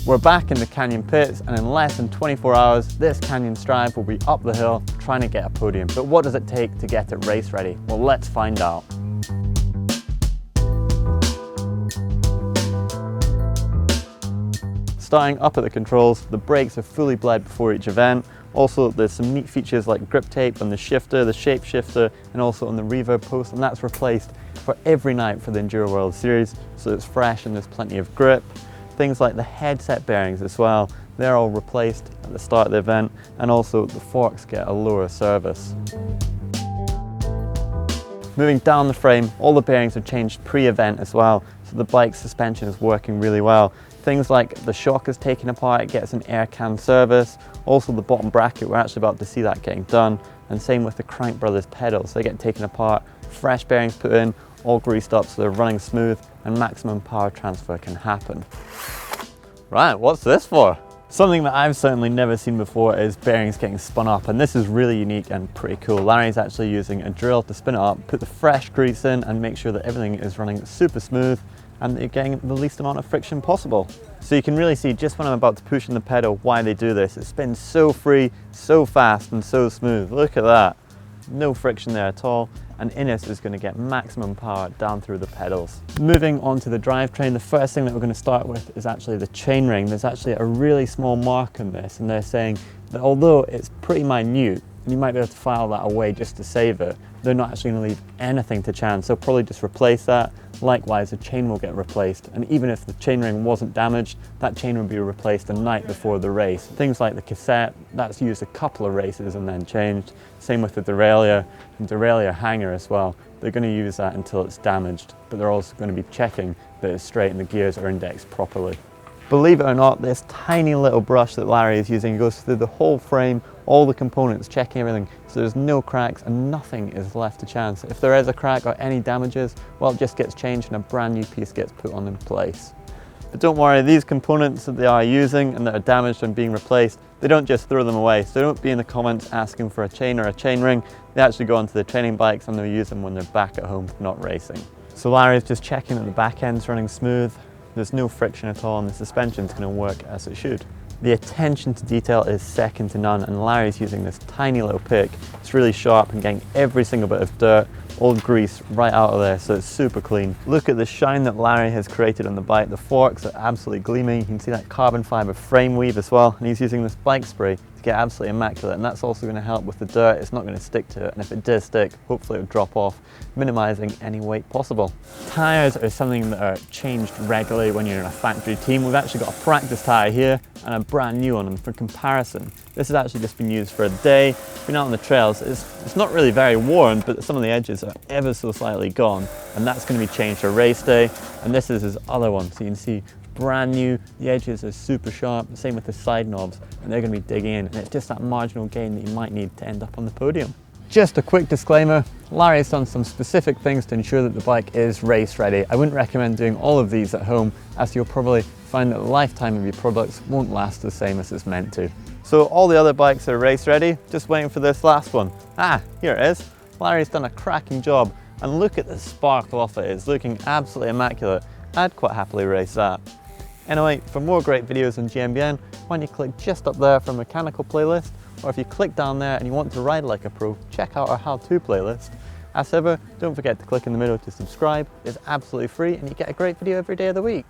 We're back in the Canyon pits, and in less than 24 hours, this Canyon Strive will be up the hill trying to get a podium. But what does it take to get it race ready? Well, let's find out. Starting up at the controls, the brakes are fully bled before each event. Also, there's some neat features like grip tape on the shifter, the shape shifter, and also on the reverb post, and that's replaced for every night for the Enduro World Series, so it's fresh and there's plenty of grip. Things like the headset bearings as well, they're all replaced at the start of the event, and also the forks get a lower service. Moving down the frame, all the bearings are changed pre-event as well, so the bike's suspension is working really well. Things like the shock is taken apart, it gets an air cam service. Also the bottom bracket, we're actually about to see that getting done. And same with the Crank Brothers pedals, they get taken apart, fresh bearings put in, all greased up so they're running smooth and maximum power transfer can happen. Right, what's this for? Something that I've certainly never seen before is bearings getting spun up, and this is really unique and pretty cool. Larry's actually using a drill to spin it up, put the fresh grease in and make sure that everything is running super smooth and that you're getting the least amount of friction possible. So you can really see just when I'm about to push in the pedal why they do this. It spins so free, so fast and so smooth. Look at that. No friction there at all, and Innes is going to get maximum power down through the pedals. Moving on to the drivetrain, the first thing that we're going to start with is actually the chainring. There's actually a really small mark on this, and they're saying that although it's pretty minute, and you might be able to file that away just to save it, they're not actually going to leave anything to chance. They'll probably just replace that. Likewise, the chain will get replaced, and even if the chainring wasn't damaged, that chain would be replaced the night before the race. Things like the cassette, that's used a couple of races and then changed. Same with the derailleur and derailleur hanger as well. They're going to use that until it's damaged, but they're also going to be checking that it's straight and the gears are indexed properly. Believe it or not, this tiny little brush that Larry is using goes through the whole frame, all the components, checking everything, so there's no cracks and nothing is left to chance. If there is a crack or any damages, well, it just gets changed and a brand new piece gets put on in place. But don't worry, these components that they are using and that are damaged and being replaced, they don't just throw them away. So don't be in the comments asking for a chain or a chain ring. They actually go onto the training bikes and they'll use them when they're back at home, not racing. So Larry's just checking that the back end's running smooth. There's no friction at all and the suspension's going to work as it should. The attention to detail is second to none, and Larry's using this tiny little pick. It's really sharp and getting every single bit of dirt, old grease right out of there, so it's super clean. Look at the shine that Larry has created on the bike. The forks are absolutely gleaming. You can see that carbon fiber frame weave as well, and he's using this bike spray to get absolutely immaculate, and that's also going to help with the dirt. It's not going to stick to it, and if it does stick, hopefully it'll drop off, minimizing any weight possible. Tires are something that are changed regularly when you're in a factory team. We've actually got a practice tire here and a brand new one, and for comparison, this has actually just been used for a day, been out on the trails. It's not really very worn, but some of the edges are ever so slightly gone, and that's going to be changed for race day. And this is his other one, so you can see brand new, the edges are super sharp, the same with the side knobs, and they're going to be digging in, and it's just that marginal gain that you might need to end up on the podium. Just a quick disclaimer, Larry has done some specific things to ensure that the bike is race ready. I wouldn't recommend doing all of these at home, as you'll probably find that the lifetime of your products won't last the same as it's meant to. So all the other bikes are race ready, just waiting for this last one. Ah, here it is. Larry's done a cracking job, and look at the sparkle off it. It's looking absolutely immaculate. I'd quite happily race that. Anyway, for more great videos on GMBN, why don't you click just up there for a mechanical playlist, or if you click down there and you want to ride like a pro, check out our how-to playlist. As ever, don't forget to click in the middle to subscribe. It's absolutely free and you get a great video every day of the week.